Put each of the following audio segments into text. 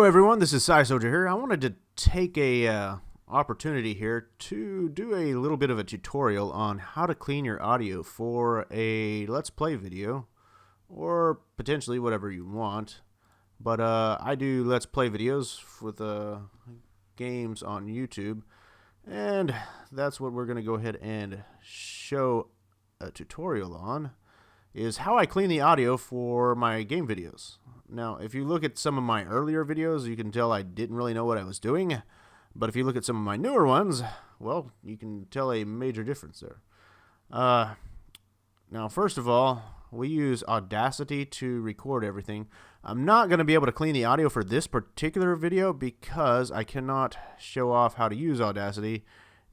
Hello everyone, this is Soldier here. I wanted to take a opportunity here to do a little bit of a tutorial on how to clean your audio for a Let's Play video, or potentially whatever you want. But I do Let's Play videos with games on YouTube, and that's what we're going to go ahead and show a tutorial on, is how I clean the audio for my game videos. Now, if you look at some of my earlier videos, you can tell I didn't really know what I was doing. But if you look at some of my newer ones, well, you can tell a major difference there. Now, first of all, we use Audacity to record everything. I'm not going to be able to clean the audio for this particular video because I cannot show off how to use Audacity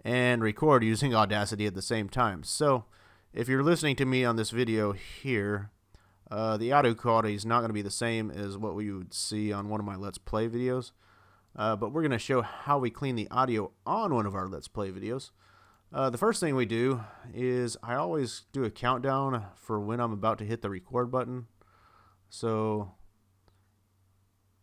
and record using Audacity at the same time. So, if you're listening to me on this video here, the audio quality is not going to be the same as what we would see on one of my Let's Play videos. But we're going to show how we clean the audio on one of our Let's Play videos. The first thing we do is I always do a countdown for when I'm about to hit the record button. So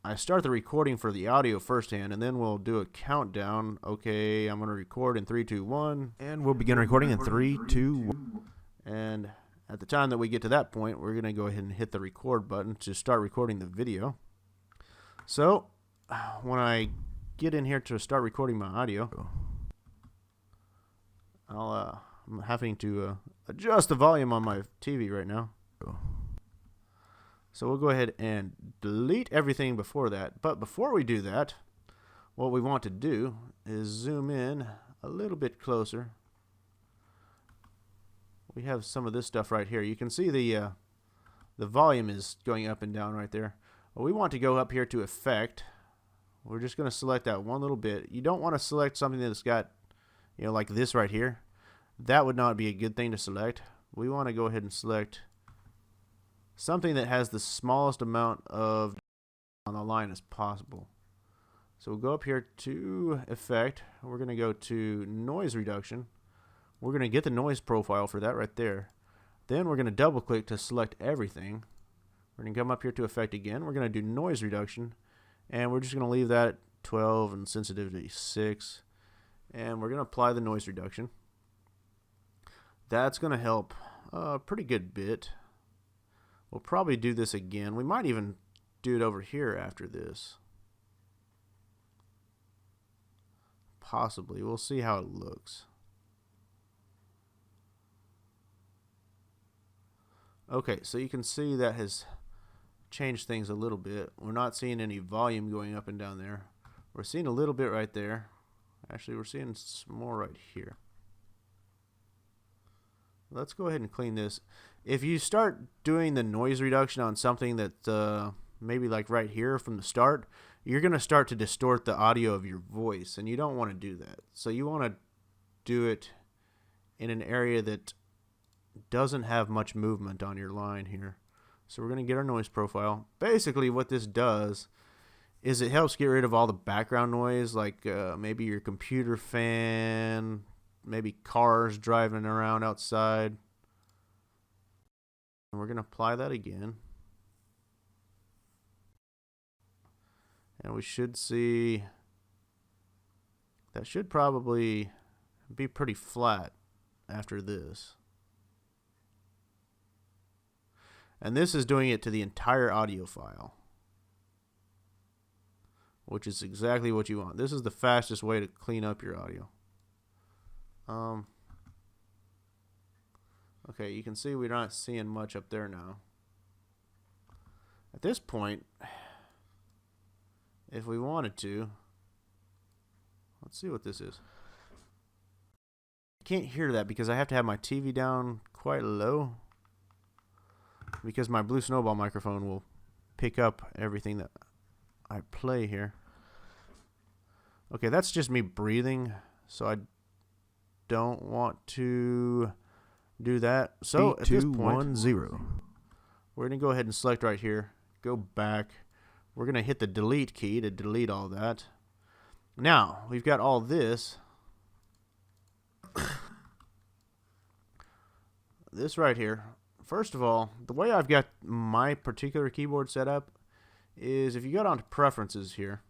I start the recording for the audio firsthand, and then we'll do a countdown. Okay, I'm going to record in 3, 2, 1. And we'll begin recording in 3, 2, 1. And at the time that we get to that point, we're going to go ahead and hit the record button to start recording the video. So, when I get in here to start recording my audio, I'm having to adjust the volume on my TV right now. So we'll go ahead and delete everything before that. But before we do that, what we want to do is zoom in a little bit closer. We have some of this stuff right here. You can see the volume is going up and down right there. Well, we want to go up here to Effect. We're just going to select that one little bit. You don't want to select something that's got, like this right here. That would not be a good thing to select. We want to go ahead and select something that has the smallest amount of on the line as possible. So we'll go up here to Effect. We're going to go to Noise Reduction. We're going to get the noise profile for that right there. Then we're going to double click to select everything. We're going to come up here to Effect again. We're going to do Noise Reduction. And we're just going to leave that at 12 and sensitivity 6. And we're going to apply the noise reduction. That's going to help a pretty good bit. We'll probably do this again. We might even do it over here after this. Possibly. We'll see how it looks. Okay, so you can see that has changed things a little bit. We're not seeing any volume going up and down there. We're seeing a little bit right there. Actually, we're seeing some more right here. Let's go ahead and clean this. If you start doing the noise reduction on something that maybe like right here from the start, you're going to start to distort the audio of your voice, and you don't want to do that. So you want to do it in an area that doesn't have much movement on your line here. So we're going to get our noise profile. Basically what this does is it helps get rid of all the background noise, like maybe your computer fan, maybe cars driving around outside. And we're going to apply that again. And we should see that should probably be pretty flat after this. And this is doing it to the entire audio file, which is exactly what you want. This is the fastest way to clean up your audio. Okay, you can see we're not seeing much up there now. At this point, if we wanted to, let's see what this is. I can't hear that because I have to have my TV down quite low, because my Blue Snowball microphone will pick up everything that I play here. Okay, that's just me breathing, so I don't want to do that. So at this point, 0. We're going to go ahead and select right here, go back. We're going to hit the delete key to delete all that. Now, we've got all this. This right here. First of all, the way I've got my particular keyboard set up is if you go down to preferences here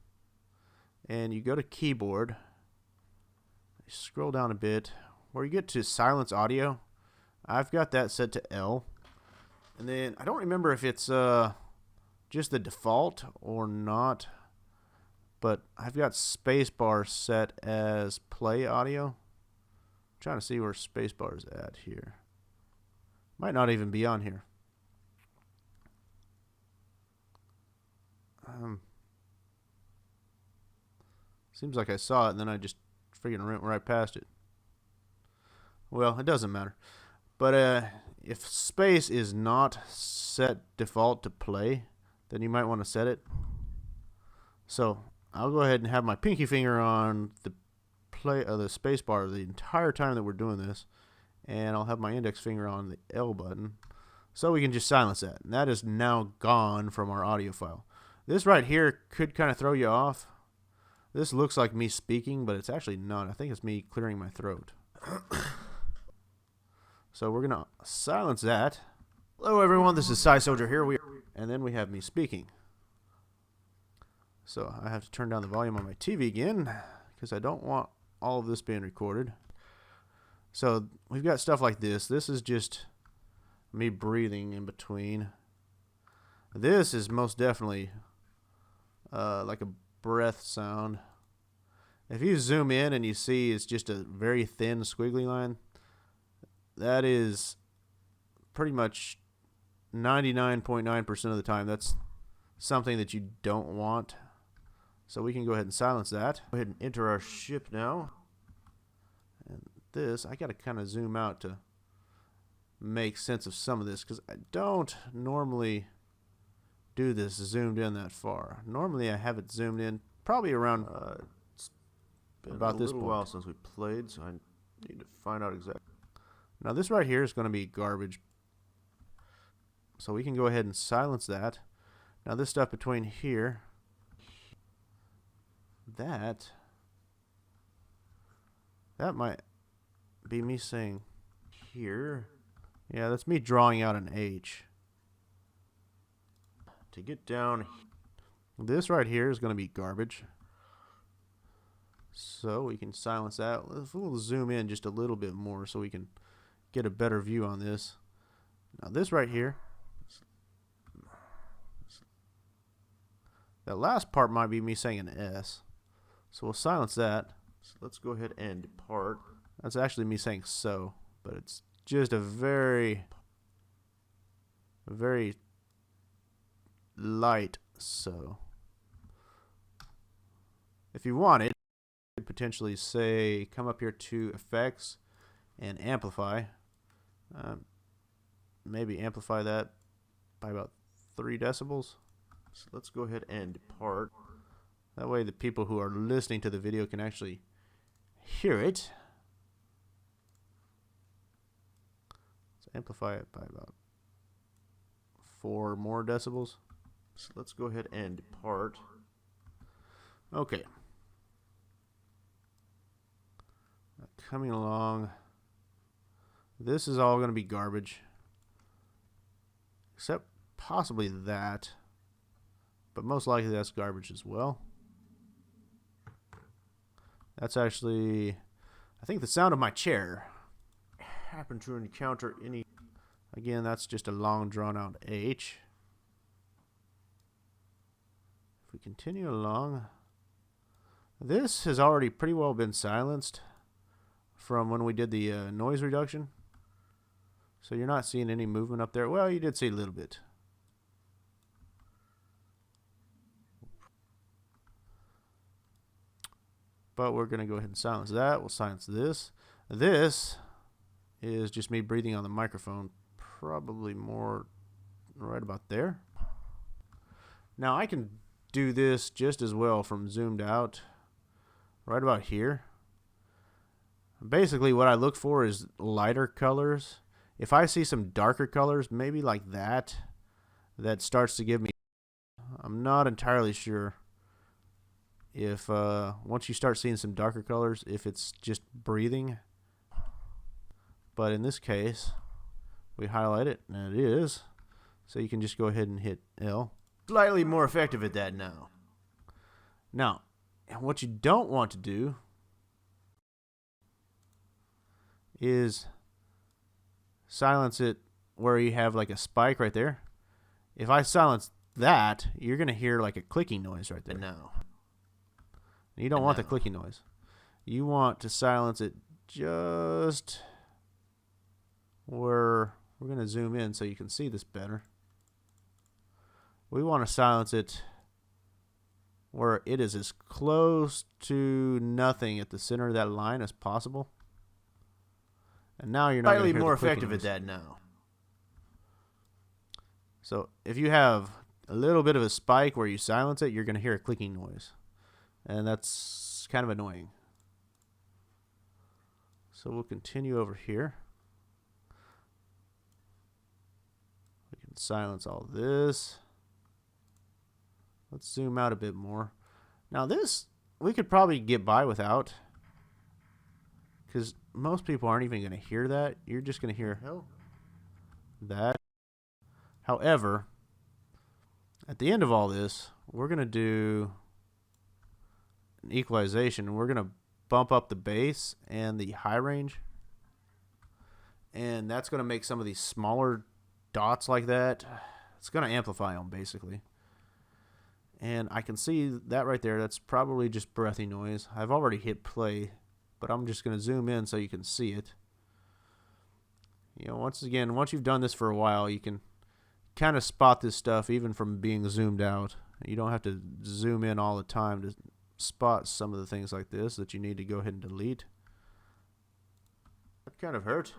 and you go to keyboard, scroll down a bit where you get to silence audio. I've got that set to L, and then I don't remember if it's just the default or not, but I've got spacebar set as play audio. I'm trying to see where spacebar is at here. Might not even be on here. Seems like I saw it and then I just freaking went right past it. Well, it doesn't matter. But if space is not set default to play, then you might want to set it. So I'll go ahead and have my pinky finger on the the space bar the entire time that we're doing this, and I'll have my index finger on the L button, so we can just silence that. And that is now gone from our audio file. This right here could kind of throw you off. This looks like me speaking, but it's actually not. I think it's me clearing my throat. So we're gonna silence that. Hello everyone, this is Sci Soldier here. And then we have me speaking. So I have to turn down the volume on my TV again because I don't want all of this being recorded. So we've got stuff like this. This is just me breathing in between. This is most definitely like a breath sound. If you zoom in and you see it's just a very thin squiggly line, that is pretty much 99.9% of the time. That's something that you don't want. So we can go ahead and silence that. Go ahead and enter our ship now. And this, I got to kind of zoom out to make sense of some of this because I don't normally do this zoomed in that far. Normally I have it zoomed in probably around it's been about this point. A little while since we played, so I need to find out exactly. Now this right here is going to be garbage. So we can go ahead and silence that. Now this stuff between here, that might be me saying here. Yeah, that's me drawing out an H. To get down, this right here is going to be garbage. So we can silence that. We'll zoom in just a little bit more so we can get a better view on this. Now this right here, that last part might be me saying an S. So we'll silence that. So let's go ahead and depart. That's actually me saying so, but it's just a very light so. If you want it, you could potentially say, come up here to effects and amplify. Maybe amplify that by about 3 decibels. So let's go ahead and depart. That way the people who are listening to the video can actually hear it. Let's amplify it by about 4 more decibels. So let's go ahead and depart. Okay. Coming along. This is all going to be garbage. Except possibly that. But most likely that's garbage as well. That's actually, I think, the sound of my chair. Happen to encounter any. Again, that's just a long drawn out H. If we continue along, this has already pretty well been silenced from when we did the noise reduction. So you're not seeing any movement up there. Well, you did see a little bit. But we're going to go ahead and silence that. We'll silence this. This is just me breathing on the microphone. Probably more right about there. Now I can do this just as well from zoomed out. Right about here. Basically what I look for is lighter colors. If I see some darker colors, maybe like that starts to give me, I'm not entirely sure if once you start seeing some darker colors, if it's just breathing. But in this case, we highlight it, and it is. So you can just go ahead and hit L. slightly more effective at that now. Now, what you don't want to do is silence it where you have like a spike right there. If I silence that, you're going to hear like a clicking noise right there. Now, you don't want the clicking noise. You want to silence it just where we're going to zoom in so you can see this better. We want to silence it where it is as close to nothing at the center of that line as possible. And now you're not going to hear more effective at that now. So if you have a little bit of a spike where you silence it, you're going to hear a clicking noise. And that's kind of annoying. So we'll continue over here. We can silence all this. Let's zoom out a bit more. Now this, we could probably get by without, because most people aren't even going to hear that. You're just going to hear that. However, at the end of all this, we're going to do an equalization. We're going to bump up the bass and the high range. And that's going to make some of these smaller dots like that. It's going to amplify them, basically. And I can see that right there. That's probably just breathy noise. I've already hit play, but I'm just going to zoom in so you can see it. You know, once you've done this for a while, you can kind of spot this stuff even from being zoomed out. You don't have to zoom in all the time to spot some of the things like this that you need to go ahead and delete. That kind of hurt.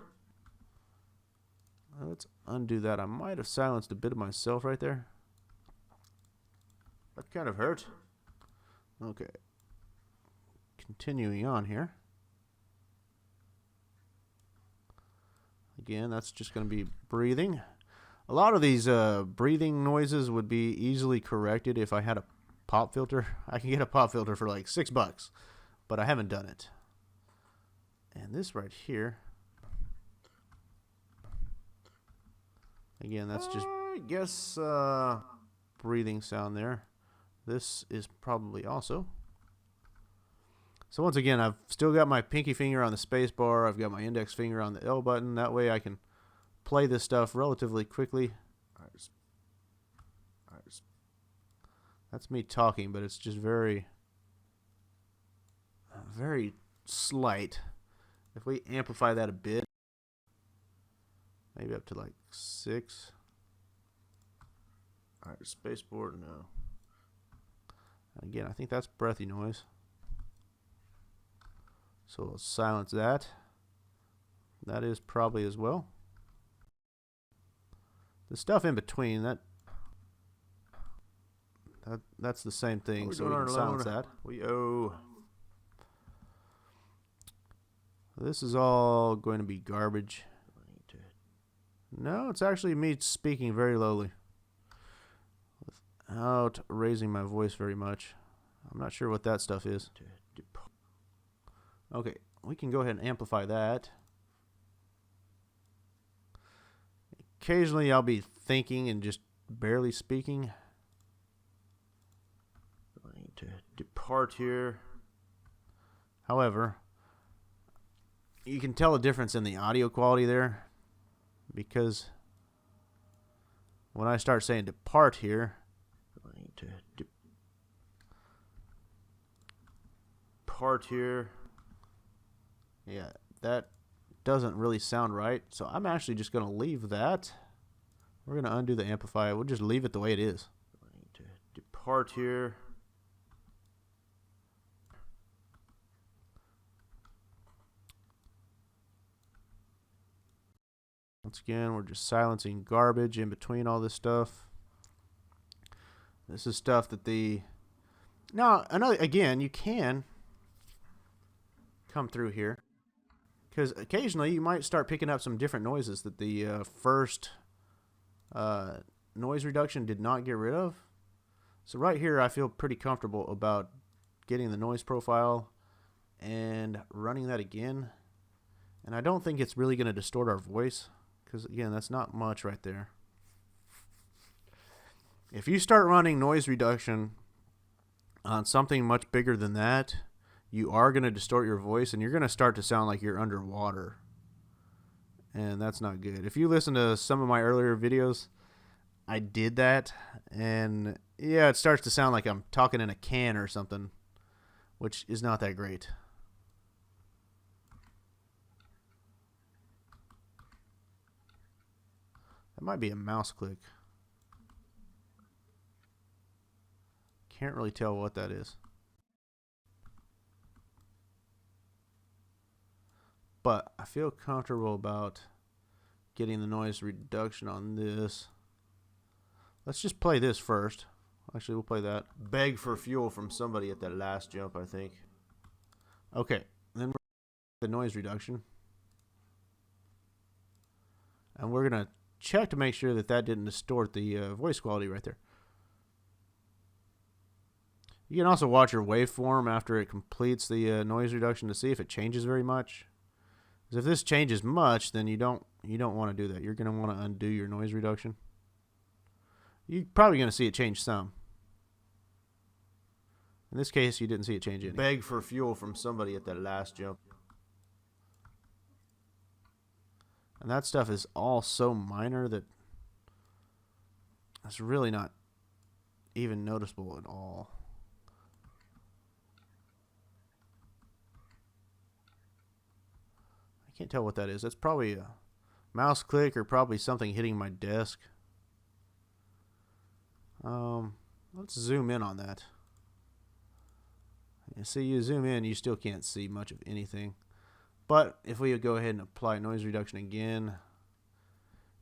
Let's undo that. I might have silenced a bit of myself right there. That kind of hurt. Okay. Continuing on here. Again, that's just going to be breathing. A lot of these breathing noises would be easily corrected if I had a pop filter. I can get a pop filter for like $6, but I haven't done it. And this right here. Again, that's just, I guess, breathing sound there. This is probably also. So once again, I've still got my pinky finger on the space bar. I've got my index finger on the L button. That way I can play this stuff relatively quickly. That's me talking, but it's just very slight. If we amplify that a bit, maybe up to like 6. Alright, spacebar, no. Again, I think that's breathy noise. So we'll silence that. That is probably as well. The stuff in between, that's the same thing. So we can silence that. This is all going to be garbage. No, it's actually me speaking very lowly without raising my voice very much. I'm not sure what that stuff is. Okay, we can go ahead and amplify that. Occasionally I'll be thinking and just barely speaking. I need to depart here. However, you can tell a difference in the audio quality there, because when I start saying depart here, I need to depart here. Yeah, that doesn't really sound right. So I'm actually just going to leave that. We're going to undo the amplifier. We'll just leave it the way it is. I need to depart here. Once again, we're just silencing garbage in between all this stuff. This is stuff that Now, again, you can come through here, because occasionally you might start picking up some different noises that the first noise reduction did not get rid of. So right here, I feel pretty comfortable about getting the noise profile and running that again. And I don't think it's really going to distort our voice, because again, that's not much right there. If you start running noise reduction on something much bigger than that, you are going to distort your voice and you're going to start to sound like you're underwater. And that's not good. If you listen to some of my earlier videos, I did that, and yeah, it starts to sound like I'm talking in a can or something, which is not that great. That might be a mouse click. Can't really tell what that is. But I feel comfortable about getting the noise reduction on this. Let's just play this first. Actually, we'll play that. Beg for fuel from somebody at that last jump, I think. Okay, then we're the noise reduction. And we're going to check to make sure that that didn't distort the voice quality right there. You can also watch your waveform after it completes the noise reduction to see if it changes very much. Because if this changes much, then you don't want to do that. You're going to want to undo your noise reduction. You're probably going to see it change some. In this case, you didn't see it change any. Beg for fuel from somebody at that last jump. And that stuff is all so minor that it's really not even noticeable at all. I can't tell what that is. That's probably a mouse click or probably something hitting my desk. Let's zoom in on that. You see, you zoom in, you still can't see much of anything. But if we go ahead and apply noise reduction again,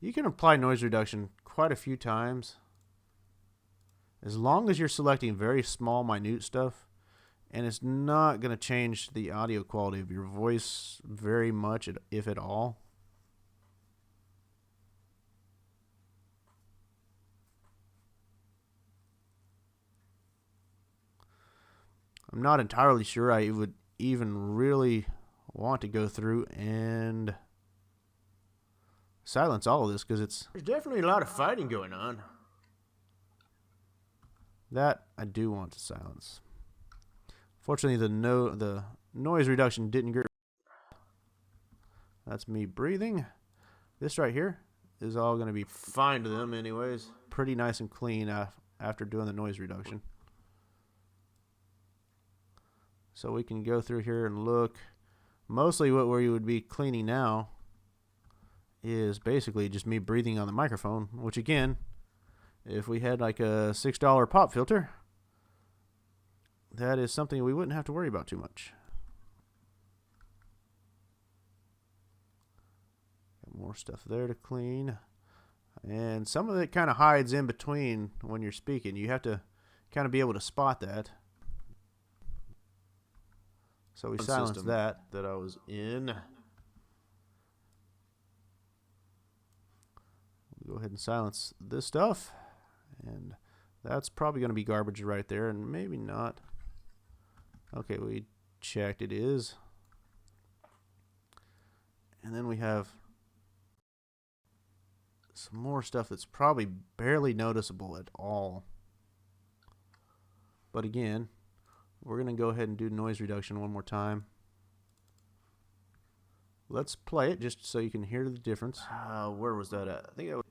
you can apply noise reduction quite a few times. As long as you're selecting very small, minute stuff, and it's not going to change the audio quality of your voice very much, if at all. I'm not entirely sure I would even really want to go through and silence all of this, because there's definitely a lot of fighting going on. That I do want to silence. Fortunately, the noise reduction didn't get. That's me breathing. This right here is all going to be fine to them anyways. Pretty nice and clean after doing the noise reduction. So we can go through here and look. Mostly what we would be cleaning now is basically just me breathing on the microphone, which again, if we had like a $6 pop filter, that is something we wouldn't have to worry about too much. Got more stuff there to clean. And some of it kind of hides in between when you're speaking. You have to kind of be able to spot that. So we silenced that I was in. We'll go ahead and silence this stuff. And that's probably going to be garbage right there, and maybe not. Okay, we checked, it is. And then we have some more stuff that's probably barely noticeable at all. But again, we're going to go ahead and do noise reduction one more time. Let's play it just so you can hear the difference. Where was that at? I think that was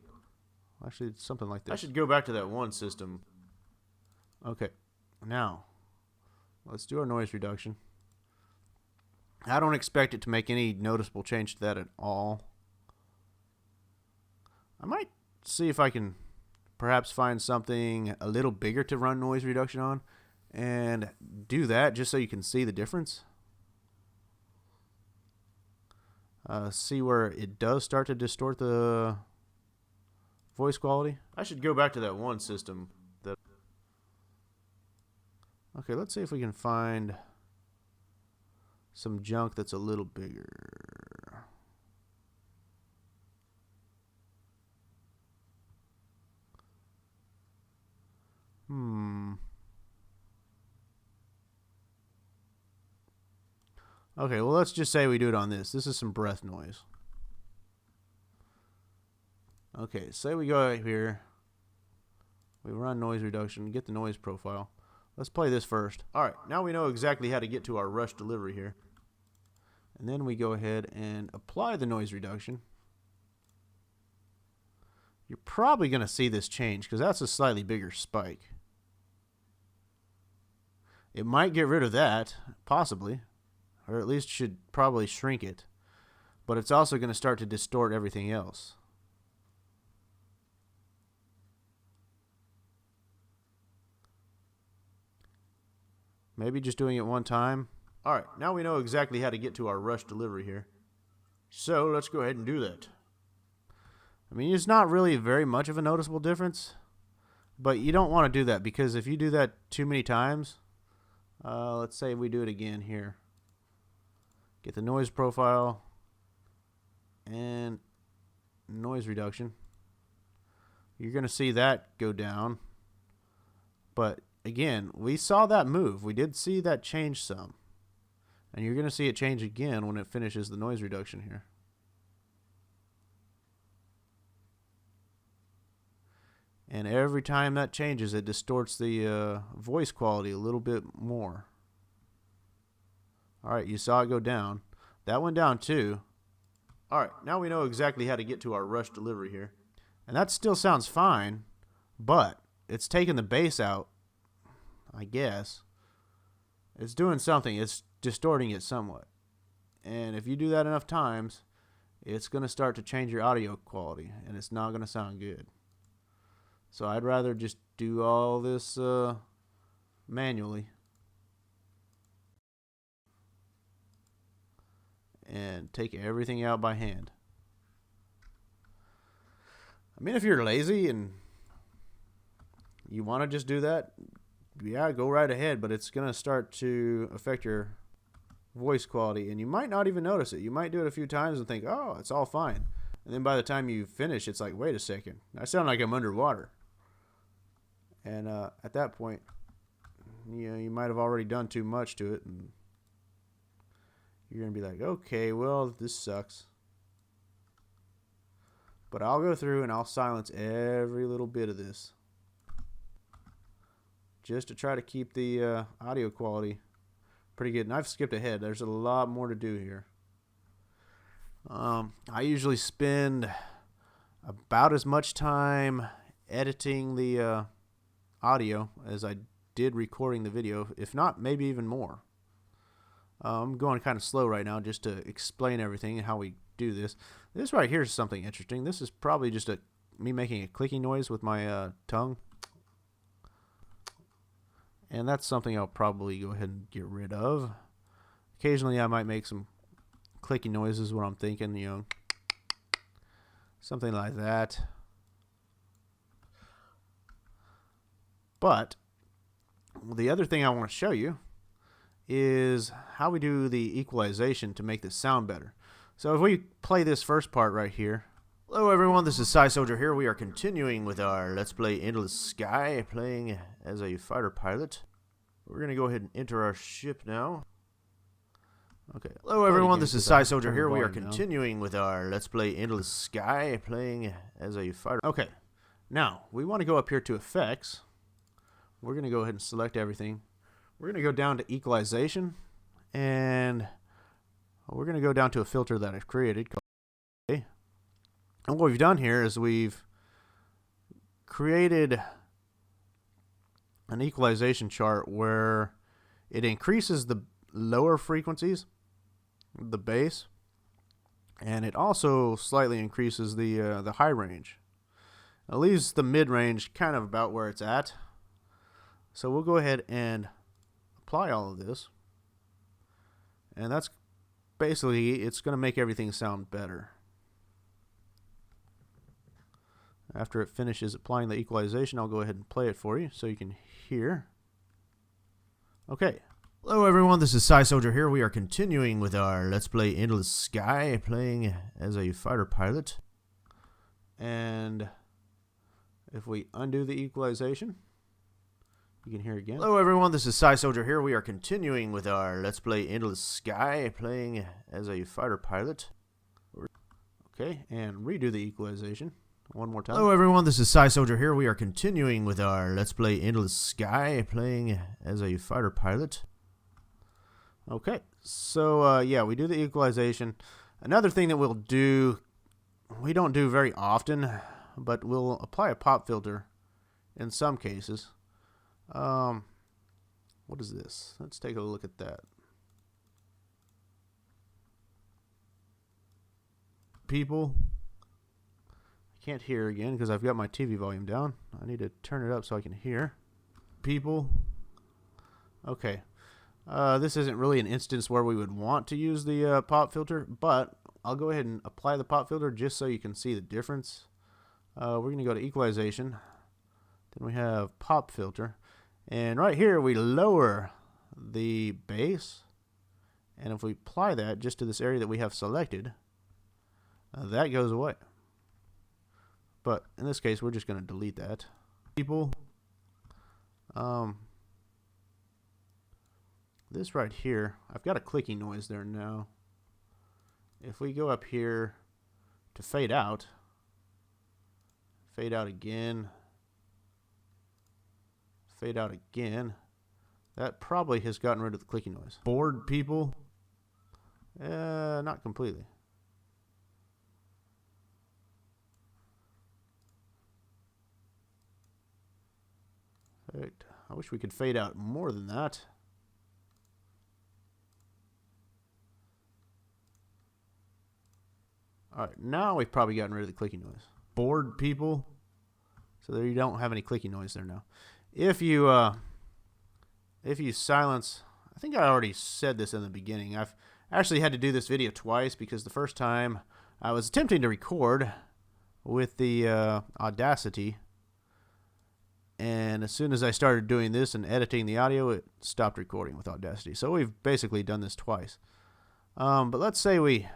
actually something like this. I should go back to that one system. Okay, now let's do our noise reduction. I don't expect it to make any noticeable change to that at all. I might see if I can perhaps find something a little bigger to run noise reduction on and do that just so you can see the difference. See where it does start to distort the voice quality. I should go back to that one system. Okay, let's see if we can find some junk that's a little bigger. Okay, well, let's just say we do it on this. This is some breath noise. Okay, say we go right here. We run noise reduction, get the noise profile. Let's play this first. Alright, now we know exactly how to get to our rush delivery here. And then we go ahead and apply the noise reduction. You're probably going to see this change because that's a slightly bigger spike. It might get rid of that, possibly, or at least should probably shrink it. But it's also going to start to distort everything else. Maybe just doing it one time. Alright, now we know exactly how to get to our rush delivery here. So let's go ahead and do that. I mean, it's not really very much of a noticeable difference, but you don't want to do that because if you do that too many times, let's say we do it again here. Get the noise profile and noise reduction. You're going to see that go down, but again, we saw that move. We did see that change some. And you're going to see it change again when it finishes the noise reduction here. And every time that changes, it distorts the voice quality a little bit more. Alright, you saw it go down. That went down too. Alright, now we know exactly how to get to our rush delivery here. And that still sounds fine, but it's taking the bass out, I guess. It's doing something. It's distorting it somewhat. And if you do that enough times, it's going to start to change your audio quality, and it's not going to sound good. So I'd rather just do all this manually and take everything out by hand. I mean, if you're lazy and you want to just do that, yeah, go right ahead, but it's going to start to affect your voice quality, and you might not even notice it. You might do it a few times and think, oh, it's all fine. And then by the time you finish, it's like, wait a second. I sound like I'm underwater. And at that point, you know, you might have already done too much to it, and you're going to be like, okay, well, this sucks. But I'll go through and I'll silence every little bit of this, just to try to keep the audio quality pretty good. And I've skipped ahead. There's a lot more to do here. I usually spend about as much time editing the audio as I did recording the video, if not maybe even more. I'm going kind of slow right now just to explain everything and how we do this. This right here is something interesting. This is probably just me making a clicking noise with my tongue. And that's something I'll probably go ahead and get rid of. Occasionally I might make some clicking noises when I'm thinking, you know, something like that. But the other thing I want to show you is how we do the equalization to make this sound better. So if we play this first part right here. Hello everyone, this is Soldier here. We are continuing with our Let's Play Endless Sky, playing as a fighter pilot. We're going to go ahead and enter our ship now. Okay. Hello everyone, this is Soldier here. We are continuing with our Let's Play Endless Sky, playing as a fighter. Okay, now we want to go up here to Effects. We're going to go ahead and select everything. We're going to go down to Equalization, and we're going to go down to a filter that I've created. Okay. And what we've done here is we've created an equalization chart where it increases the lower frequencies, the bass, and it also slightly increases the high range. It leaves the mid range kind of about where it's at. So we'll go ahead and apply all of this, and that's basically, it's going to make everything sound better. After it finishes applying the equalization, I'll go ahead and play it for you so you can hear. Okay. Hello everyone, this is Soldier here. We are continuing with our Let's Play Endless Sky, playing as a fighter pilot. And if we undo the equalization, you can hear again. Hello everyone, this is Soldier here. We are continuing with our Let's Play Endless Sky, playing as a fighter pilot. Okay, and redo the equalization. one more time. Hello everyone, this is Sci Soldier here. We are continuing with our Let's Play Endless Sky, playing as a fighter pilot. Okay, so yeah, we do the equalization. Another thing that we'll do, we don't do very often, but we'll apply a pop filter in some cases. What is this? Let's take a look at that. People. I can't hear again because I've got my TV volume down. I need to turn it up so I can hear. People. Okay. This isn't really an instance where we would want to use the pop filter, but I'll go ahead and apply the pop filter just so you can see the difference. We're going to go to equalization. Then we have pop filter. And right here we lower the base. And if we apply that just to this area that we have selected, that goes away. But in this case, we're just going to delete that. People. This right here, I've got a clicking noise there now. If we go up here to fade out again, that probably has gotten rid of the clicking noise. Bored people. Not completely. Perfect. I wish we could fade out more than that. Alright, now we've probably gotten rid of the clicking noise. Bored people. So there you don't have any clicking noise there now. If you silence, I think I already said this in the beginning. I've actually had to do this video twice because the first time I was attempting to record with the Audacity, and as soon as I started doing this and editing the audio, it stopped recording with Audacity. So we've basically done this twice. But let's say we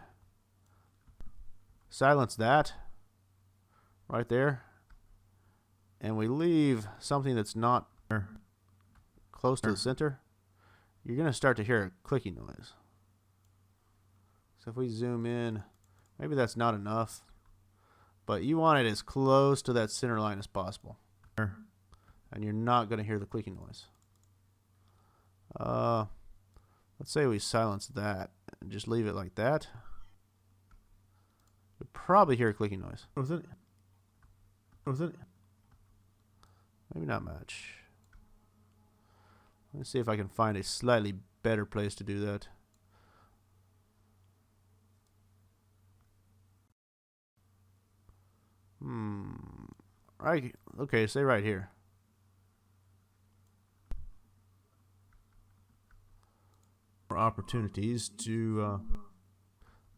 silence that right there, and we leave something that's not close to the center. You're going to start to hear a clicking noise. So if we zoom in, maybe that's not enough, but you want it as close to that center line as possible, and you're not going to hear the clicking noise. Let's say we silence that and just leave it like that. You'll probably hear a clicking noise. Maybe not much. Let's see if I can find a slightly better place to do that. Right. Okay, say right here. Opportunities to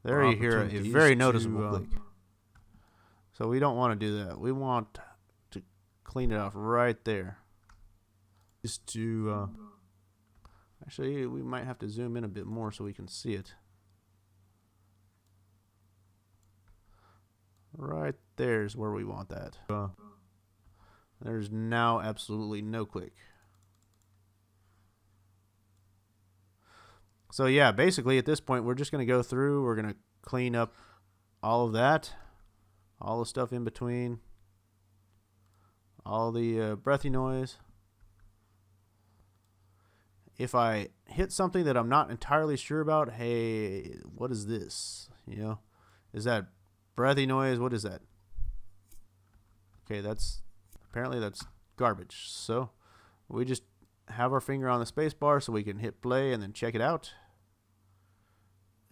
there you hear a very noticeable click. So we don't want to do that. We want to clean it off right there. Just to actually, we might have to zoom in a bit more so we can see it. Right there's where we want that. There's now absolutely no click. So yeah, basically at this point we're just going to go through, we're going to clean up all of that, all the stuff in between, all the breathy noise. If I hit something that I'm not entirely sure about, hey, what is this? You know, is that breathy noise? What is that? Okay, apparently that's garbage. So we just have our finger on the space bar so we can hit play and then check it out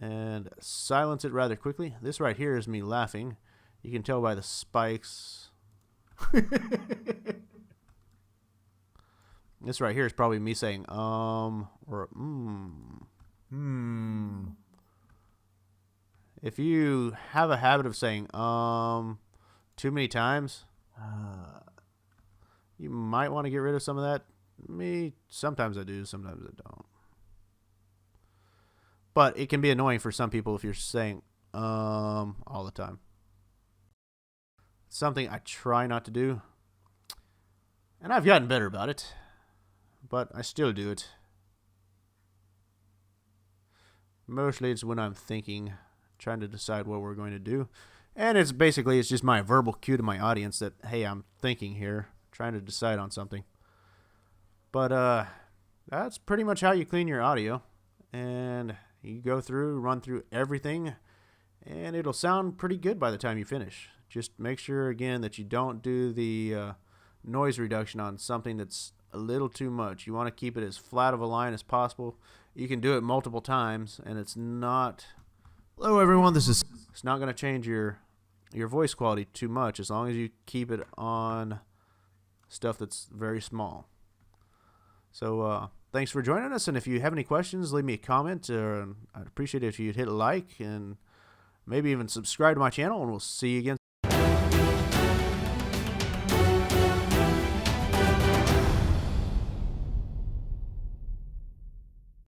and silence it rather quickly. This right here is me laughing. You can tell by the spikes. This right here is probably me saying or If you have a habit of saying too many times, you might want to get rid of some of that. Me, sometimes I do, sometimes I don't. But it can be annoying for some people if you're saying all the time. Something I try not to do. And I've gotten better about it, but I still do it. Mostly it's when I'm thinking, trying to decide what we're going to do. And it's just my verbal cue to my audience that, hey, I'm thinking here, trying to decide on something. But that's pretty much how you clean your audio. And you go through, run through everything, and it'll sound pretty good by the time you finish. Just make sure, again, that you don't do the noise reduction on something that's a little too much. You want to keep it as flat of a line as possible. You can do it multiple times, and it's not... Hello, everyone. This is... It's not going to change your voice quality too much as long as you keep it on stuff that's very small. So thanks for joining us, and if you have any questions, leave me a comment. I'd appreciate it if you'd hit like and maybe even subscribe to my channel, and we'll see you again